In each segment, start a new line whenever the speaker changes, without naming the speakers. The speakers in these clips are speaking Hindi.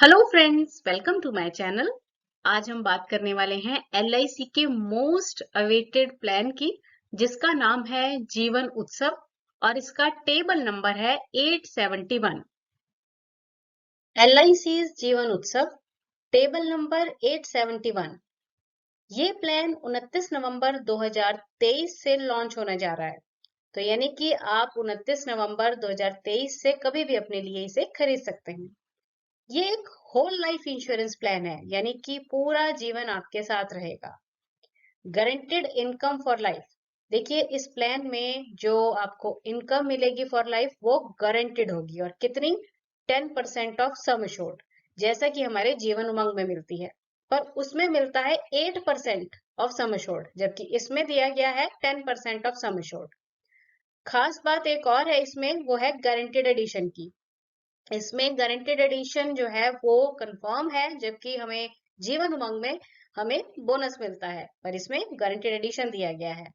Hello friends, welcome to my channel. आज हम बात करने वाले हैं एलआईसी के मोस्ट अवेटेड प्लान की, जिसका नाम है जीवन उत्सव और इसका टेबल नंबर है 871। एलआईसी जीवन उत्सव टेबल नंबर 871। ये प्लान 29 नवंबर 2023 से लॉन्च होने जा रहा है। तो यानी कि आप 29 नवंबर 2023 से कभी भी अपने लिए इसे खरीद सकते हैं। ये एक होल लाइफ इंश्योरेंस प्लान है, यानी कि पूरा जीवन आपके साथ रहेगा। Guaranteed income for life. देखिए, इस प्लान में जो आपको इनकम मिलेगी फॉर लाइफ वो गारंटेड होगी। और कितनी? 10% ऑफ सम एश्योर्ड, जैसा कि हमारे जीवन उमंग में मिलती है। पर उसमें मिलता है 8% ऑफ सम एश्योर्ड, जबकि इसमें दिया गया है 10% ऑफ सम एश्योर्ड। खास बात एक और है इसमें, वो है गारंटेड एडिशन की। इसमें गारंटेड एडिशन जो है वो कंफर्म है, जबकि हमें जीवन उमंग में हमें बोनस मिलता है, पर इसमें गारंटेड एडिशन दिया गया है।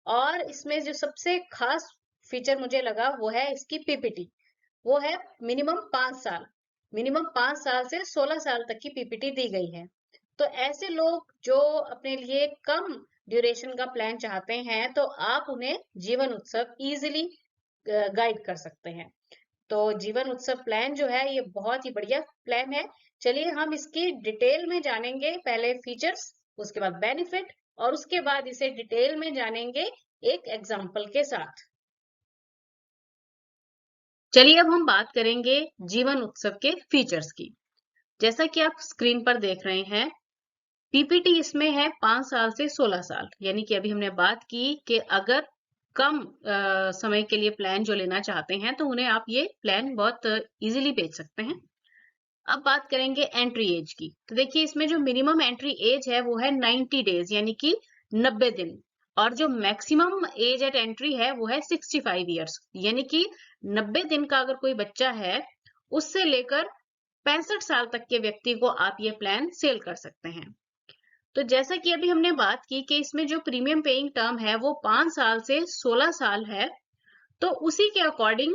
और इसमें जो सबसे खास फीचर मुझे लगा वो है इसकी पीपीटी। वो है मिनिमम 5 साल से 16 साल तक की पीपीटी दी गई है। तो ऐसे लोग जो अपने लिए कम ड्यूरेशन का प्लान चाहते हैं, तो आप उन्हें जीवन उत्सव इजीली गाइड कर सकते हैं। तो जीवन उत्सव प्लान जो है ये बहुत ही बढ़िया प्लान है। चलिए हम इसकी डिटेल में जानेंगे, पहले फीचर्स, उसके बाद बेनिफिट, और उसके बाद इसे डिटेल में जानेंगे एक एग्जांपल के साथ। चलिए अब हम बात करेंगे जीवन उत्सव के फीचर्स की। जैसा कि आप स्क्रीन पर देख रहे हैं, पीपीटी इसमें है 5 साल से 16 साल, यानी कि अभी हमने बात की कि अगर कम समय के लिए प्लान जो लेना चाहते हैं तो उन्हें आप ये प्लान बहुत इजीली बेच सकते हैं। अब बात करेंगे एंट्री एज की। तो देखिए, इसमें जो मिनिमम एंट्री एज है वो है 90 डेज, यानी कि 90 दिन। और जो मैक्सिमम एज एट एंट्री है वो है 65 ईयर्स, यानी कि 90 दिन का अगर कोई बच्चा है, उससे लेकर 65 साल तक के व्यक्ति को आप ये प्लान सेल कर सकते हैं। तो जैसा कि अभी हमने बात की कि इसमें जो प्रीमियम पेइंग टर्म है वो 5 साल से 16 साल है, तो उसी के अकॉर्डिंग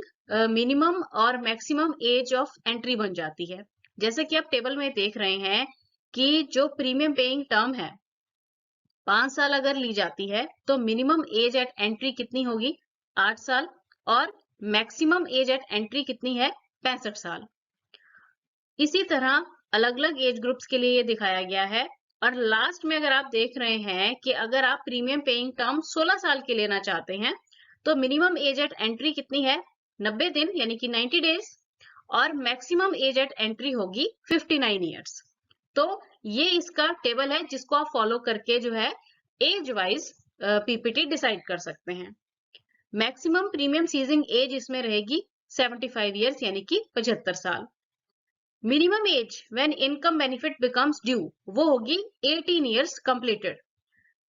मिनिमम और मैक्सिमम एज ऑफ एंट्री बन जाती है। जैसे कि आप टेबल में देख रहे हैं कि जो प्रीमियम पेइंग टर्म है 5 साल अगर ली जाती है, तो मिनिमम एज एट एंट्री कितनी होगी? 8 साल। और मैक्सिमम एज एट एंट्री कितनी है? 65 साल। इसी तरह अलग अलग एज ग्रुप्स के लिए ये दिखाया गया है। और लास्ट में अगर आप देख रहे हैं कि अगर आप प्रीमियम पेइंग टर्म 16 साल के लेना चाहते हैं, तो मिनिमम एज एट एंट्री कितनी है? 90 दिन, यानी कि 90 डेज। और मैक्सिमम एज एट एंट्री होगी 59 ईयर्स। तो ये इसका टेबल है जिसको आप फॉलो करके जो है एज वाइज पीपीटी डिसाइड कर सकते हैं। मैक्सिमम प्रीमियम सीजिंग एज इसमें रहेगी 75 ईयर्स, यानी कि 75 साल। Minimum age when income benefit becomes due वो होगी 18 years completed.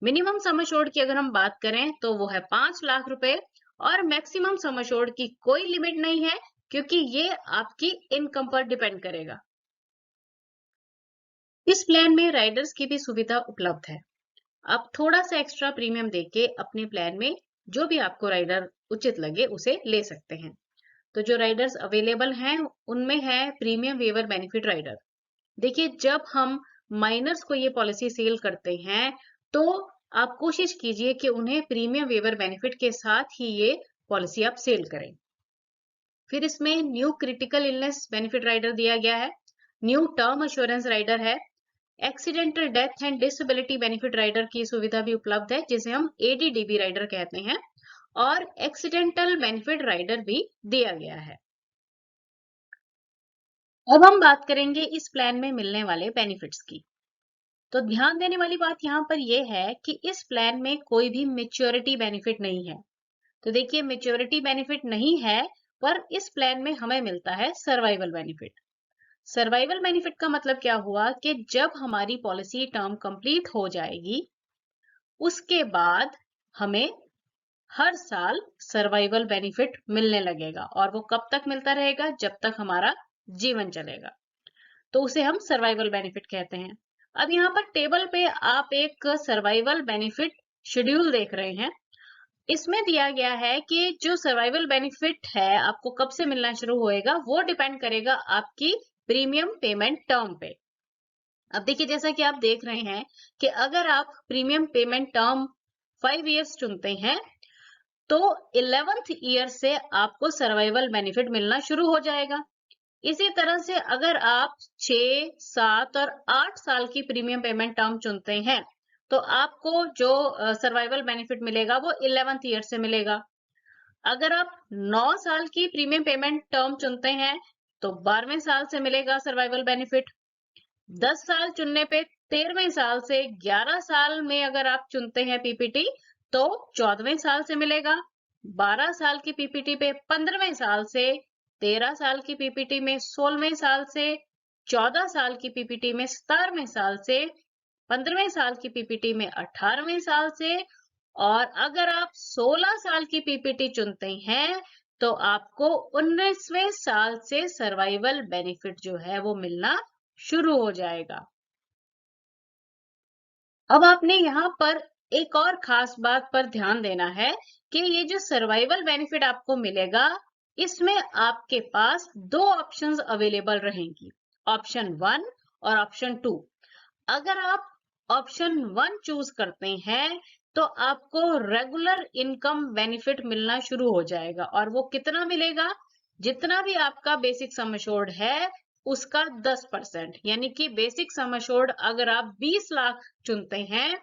Minimum sum assured की अगर हम बात करें तो वो है 5 लाख रुपए। और मैक्सिमम सम एश्योर्ड की कोई लिमिट नहीं है, क्योंकि ये आपकी इनकम पर डिपेंड करेगा। इस प्लान में राइडर्स की भी सुविधा उपलब्ध है। आप थोड़ा सा एक्स्ट्रा प्रीमियम देके अपने प्लान में जो भी आपको राइडर उचित लगे उसे ले सकते हैं। तो जो राइडर्स अवेलेबल हैं उनमें है प्रीमियम वेवर बेनिफिट राइडर। देखिए, जब हम माइनर्स को ये पॉलिसी सेल करते हैं, तो आप कोशिश कीजिए कि उन्हें प्रीमियम वेवर बेनिफिट के साथ ही ये पॉलिसी आप सेल करें। फिर इसमें new critical illness benefit rider दिया गया है, न्यू टर्म एश्योरेंस राइडर है, accidental death and disability benefit rider की सुविधा भी उपलब्ध है, जिसे हम एडीडीबी राइडर कहते हैं, और एक्सीडेंटल बेनिफिट राइडर भी दिया गया है। अब हम बात करेंगे इस प्लान में मिलने वाले बेनिफिट्स की। तो ध्यान देने वाली बात यहाँ पर यह है कि इस प्लान में कोई भी मेच्योरिटी बेनिफिट नहीं है। तो देखिए, मेच्योरिटी बेनिफिट नहीं है, पर इस प्लान में हमें मिलता है सर्वाइवल बेनिफिट। सर्वाइवल बेनिफिट का मतलब क्या हुआ कि जब हमारी पॉलिसी टर्म कंप्लीट हो जाएगी, उसके बाद हमें हर साल सर्वाइवल बेनिफिट मिलने लगेगा। और वो कब तक मिलता रहेगा? जब तक हमारा जीवन चलेगा। तो उसे हम सर्वाइवल बेनिफिट कहते हैं। अब यहाँ पर टेबल पे आप एक सर्वाइवल बेनिफिट शेड्यूल देख रहे हैं। इसमें दिया गया है कि जो सर्वाइवल बेनिफिट है आपको कब से मिलना शुरू होएगा, वो डिपेंड करेगा आपकी प्रीमियम पेमेंट टर्म पे। अब देखिए जैसा कि आप देख रहे हैं कि अगर आप प्रीमियम पेमेंट टर्म 5 इयर्स चुनते हैं तो 11th ईयर से आपको सर्वाइवल बेनिफिट मिलना शुरू हो जाएगा। इसी तरह से अगर आप 6, 7 और 8 साल की प्रीमियम पेमेंट टर्म चुनते हैं तो आपको जो सर्वाइवल बेनिफिट मिलेगा वो 11th ईयर से मिलेगा। अगर आप 9 साल की प्रीमियम पेमेंट टर्म चुनते हैं तो 12वें साल से मिलेगा सर्वाइवल बेनिफिट। 10 साल चुनने पे 13वें साल से, 11 साल में अगर आप चुनते हैं पीपीटी तो 14वें साल से मिलेगा। 12 साल की पीपीटी पे 15वें साल से, 13 साल की पीपीटी में 16वें साल से, 14 साल की पीपीटी में 17वें साल से, 15वें साल की पीपीटी में 18वें साल से, और अगर आप 16 साल की पीपीटी चुनते हैं तो आपको 19वें साल से सर्वाइवल बेनिफिट जो है वो मिलना शुरू हो जाएगा। अब आपने यहाँ पर एक और खास बात पर ध्यान देना है कि ये जो सर्वाइवल बेनिफिट आपको मिलेगा इसमें आपके पास दो ऑप्शंस अवेलेबल रहेंगी, ऑप्शन 1 और ऑप्शन 2। अगर आप ऑप्शन 1 चूज करते हैं तो आपको रेगुलर इनकम बेनिफिट मिलना शुरू हो जाएगा, और वो कितना मिलेगा, जितना भी आपका बेसिक सम एश्योर्ड है उसका 10%, यानी कि बेसिक सम एश्योर्ड अगर आप 20 लाख चुनते हैं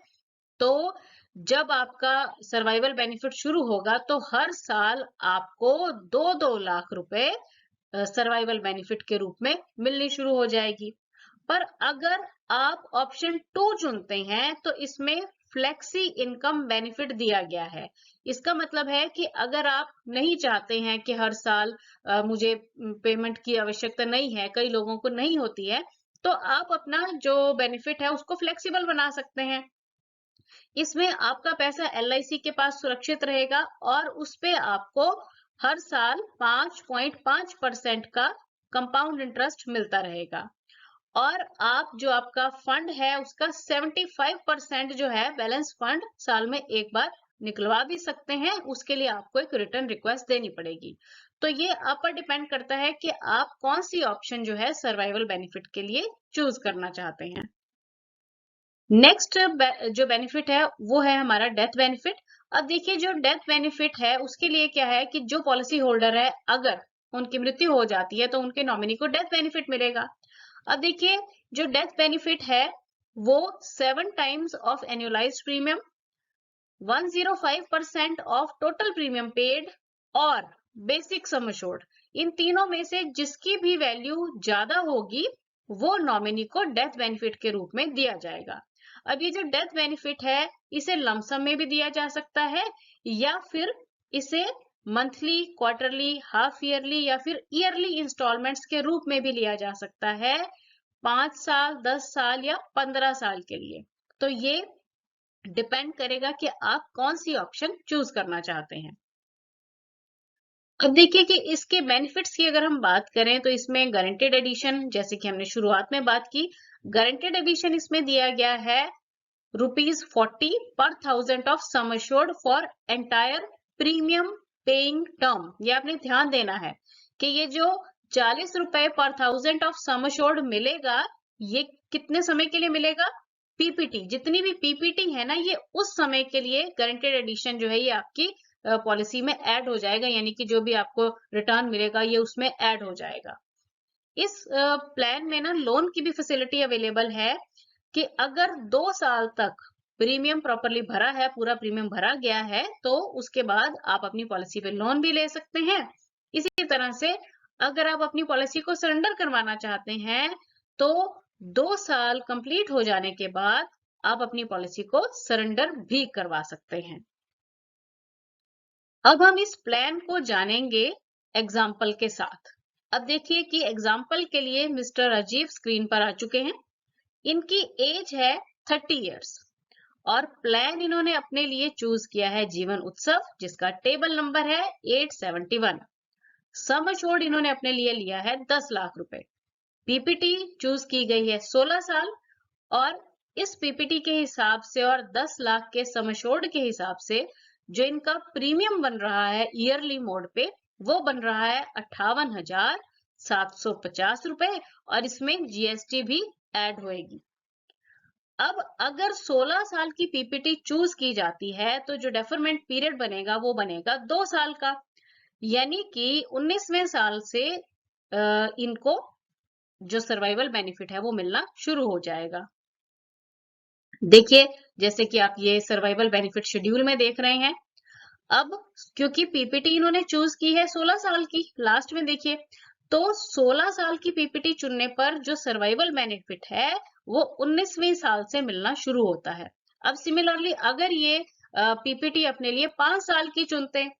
तो जब आपका सर्वाइवल बेनिफिट शुरू होगा तो हर साल आपको 2-2 लाख रुपए सर्वाइवल बेनिफिट के रूप में मिलनी शुरू हो जाएगी। पर अगर आप ऑप्शन 2 चुनते हैं तो इसमें फ्लेक्सी इनकम बेनिफिट दिया गया है। इसका मतलब है कि अगर आप नहीं चाहते हैं कि हर साल मुझे पेमेंट की आवश्यकता नहीं है, कई लोगों को नहीं होती है, तो आप अपना जो बेनिफिट है उसको फ्लेक्सिबल बना सकते हैं। इसमें आपका पैसा एलआईसी के पास सुरक्षित रहेगा और उस पे आपको हर साल 5.5% का कंपाउंड इंटरेस्ट मिलता रहेगा, और आप जो आपका फंड है उसका 75% जो है बैलेंस फंड साल में एक बार निकलवा भी सकते हैं। उसके लिए आपको एक रिटर्न रिक्वेस्ट देनी पड़ेगी। तो ये आप पर डिपेंड करता है कि आप कौन सी ऑप्शन जो है सर्वाइवल बेनिफिट के लिए चूज करना चाहते हैं। नेक्स्ट जो बेनिफिट है वो है हमारा डेथ बेनिफिट। अब देखिए जो डेथ बेनिफिट है उसके लिए क्या है कि जो पॉलिसी होल्डर है अगर उनकी मृत्यु हो जाती है तो उनके नॉमिनी को डेथ बेनिफिट मिलेगा। अब देखिए जो डेथ बेनिफिट है वो 7 times of annualised premium, 105% of total premium paid और बेसिक सम एश्योर्ड, इन तीनों में से जिसकी भी वैल्यू ज्यादा होगी वो नॉमिनी को डेथ बेनिफिट के रूप में दिया जाएगा। अब ये जो डेथ बेनिफिट है इसे लमसम में भी दिया जा सकता है या फिर इसे मंथली, क्वार्टरली, हाफ ईयरली या फिर ईयरली इंस्टॉलमेंट्स के रूप में भी लिया जा सकता है, 5 साल, 10 साल या 15 साल के लिए। तो ये डिपेंड करेगा कि आप कौन सी ऑप्शन चूज करना चाहते हैं। अब देखिए कि इसके बेनिफिट्स की अगर हम बात करें तो इसमें गारंटेड एडिशन, जैसे कि हमने शुरुआत में बात की, गारंटेड एडिशन इसमें दिया गया है ₹40 पर 1000 of sum assured for entire premium paying term. ये आपने ध्यान देना है कि ये जो ₹40 पर 1000 ऑफ सम एश्योर्ड मिलेगा ये कितने समय के लिए मिलेगा, पीपीटी, जितनी भी पीपीटी है ना ये उस समय के लिए गारंटेड एडिशन जो है ये आपकी पॉलिसी में ऐड हो जाएगा, यानी कि जो भी आपको रिटर्न मिलेगा ये उसमें ऐड हो जाएगा। इस प्लान में ना लोन की भी फैसिलिटी अवेलेबल है कि अगर 2 साल तक प्रीमियम प्रॉपरली भरा है, पूरा प्रीमियम भरा गया है, तो उसके बाद आप अपनी पॉलिसी पे लोन भी ले सकते हैं। इसी तरह से अगर आप अपनी पॉलिसी को सरेंडर करवाना चाहते हैं तो 2 साल कंप्लीट हो जाने के बाद आप अपनी पॉलिसी को सरेंडर भी करवा सकते हैं। अब हम इस प्लान को जानेंगे एग्जाम्पल के साथ। अब देखिए कि एग्जाम्पल के लिए मिस्टर राजीव स्क्रीन पर आ चुके हैं। इनकी एज है 30 इयर्स और प्लान इन्होंने अपने लिए चूज किया है जीवन उत्सव, जिसका टेबल नंबर है 871। सम एश्योर्ड इन्होंने अपने लिए लिया है 10 लाख रुपए। पीपीटी चूज की गई है 16 साल और इस पीपीटी के हिसाब से और 10 लाख के सम एश्योर्ड के हिसाब से जो इनका प्रीमियम बन रहा है ईयरली मोड पे वो बन रहा है 750 रुपए और इसमें जीएसटी भी ऐड होएगी। अब अगर 16 साल की पीपीटी चूज की जाती है तो जो डेफरमेंट पीरियड बनेगा वो बनेगा 2 साल का, यानी कि 19वें साल से इनको जो सर्वाइवल बेनिफिट है वो मिलना शुरू हो जाएगा। देखिए, जैसे कि आप ये सर्वाइवल बेनिफिट शेड्यूल में देख रहे हैं। अब क्योंकि पीपीटी इन्होंने चूज की है 16 साल की, लास्ट में देखिए, तो 16 साल की पीपीटी चुनने पर जो सर्वाइवल बेनिफिट है वो 19वें साल से मिलना शुरू होता है। अब सिमिलरली अगर ये पीपीटी अपने लिए 5 साल की चुनते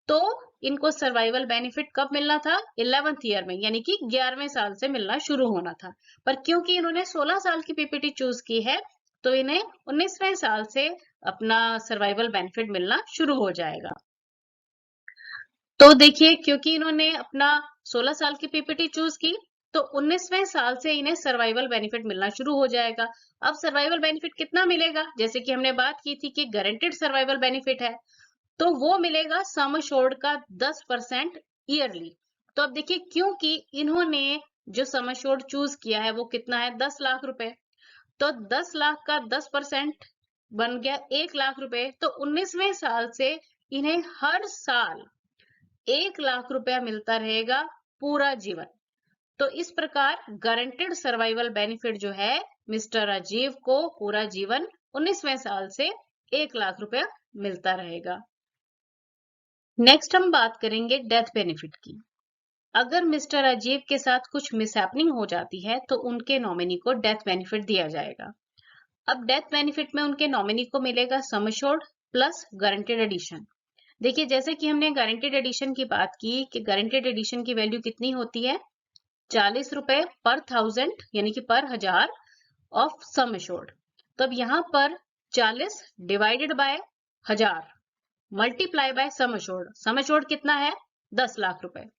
तो इनको सर्वाइवल बेनिफिट कब मिलना था? 11th ईयर में, यानी कि 11वें साल से मिलना शुरू होना था। पर क्योंकि इन्होंने 16 साल की पीपीटी चूज की है तो इन्हें 19वें साल से अपना सर्वाइवल बेनिफिट मिलना शुरू हो जाएगा। तो देखिए, क्योंकि इन्होंने अपना 16 साल की पीपीटी चूज की तो 19वें साल से इन्हें सर्वाइवल बेनिफिट मिलना शुरू हो जाएगा। अब सर्वाइवल बेनिफिट कितना मिलेगा? जैसे कि हमने बात की थी कि गारंटेड सर्वाइवल बेनिफिट है, तो वो मिलेगा सम एश्योर्ड का 10% ईयरली। तो अब देखिए, क्योंकि इन्होंने जो सम एश्योर्ड चूज किया है वो कितना है? 10 लाख रुपए। तो 10 लाख का 10% बन गया 1 लाख रुपए। तो 19वें साल से इन्हें हर साल 1 लाख रुपया मिलता रहेगा पूरा जीवन। तो इस प्रकार गारंटेड सर्वाइवल बेनिफिट जो है मिस्टर राजीव को पूरा जीवन 19वें साल से 1 लाख रुपया मिलता रहेगा। नेक्स्ट हम बात करेंगे डेथ बेनिफिट की। अगर मिस्टर राजीव के साथ कुछ मिसहैपनिंग हो जाती है तो उनके नॉमिनी को डेथ बेनिफिट दिया जाएगा। अब डेथ बेनिफिट में उनके नॉमिनी को मिलेगा sum assured plus guaranteed addition. देखिए, जैसे कि हमने गारंटेड एडिशन की बात की कि गारंटेड एडिशन की वैल्यू कितनी होती है? 40 रुपए पर 1000, यानी कि पर 1000 ऑफ सम एश्योर्ड। तो अब यहाँ पर 40 divided by 1000 multiply by sum assured. Sum assured कितना है? 10 लाख रुपए।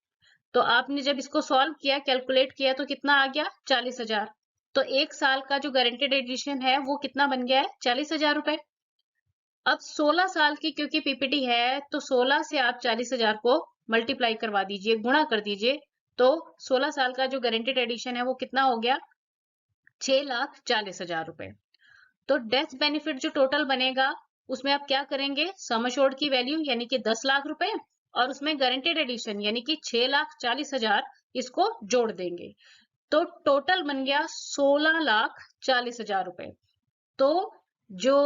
तो आपने जब इसको सॉल्व किया, कैलकुलेट किया, तो कितना आ गया? 40,000। तो 1 साल का जो गारंटेड एडिशन है वो कितना बन गया है? 40,000 रुपए। अब 16 साल की क्योंकि पीपीटी है तो 16 से आप 40,000 को मल्टीप्लाई करवा दीजिए, गुणा कर दीजिए। तो 16 साल का जो गारंटेड एडिशन है वो कितना हो गया? 6,40,000 रुपए। तो डेथ बेनिफिट जो टोटल बनेगा उसमें आप क्या करेंगे? सम एश्योर्ड की वैल्यू यानी कि 10 लाख रुपए और उसमें गारंटेड एडिशन यानी कि 6,40,000 इसको जोड़ देंगे। तो टोटल बन गया 16,40,000 रुपए। तो जो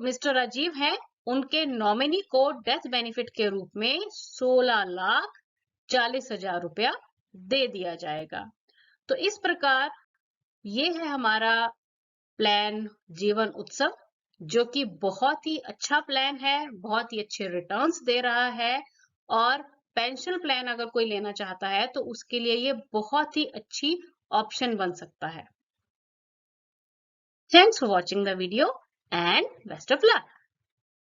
मिस्टर राजीव हैं उनके नॉमिनी को डेथ बेनिफिट के रूप में 16,40,000 रुपया दे दिया जाएगा। तो इस प्रकार ये है हमारा प्लान जीवन उत्सव, जो कि बहुत ही अच्छा प्लान है, बहुत ही अच्छे रिटर्न्स दे रहा है और पेंशन प्लान अगर कोई लेना चाहता है तो उसके लिए ये बहुत ही अच्छी ऑप्शन बन सकता है। Thanks for watching the video and best of luck.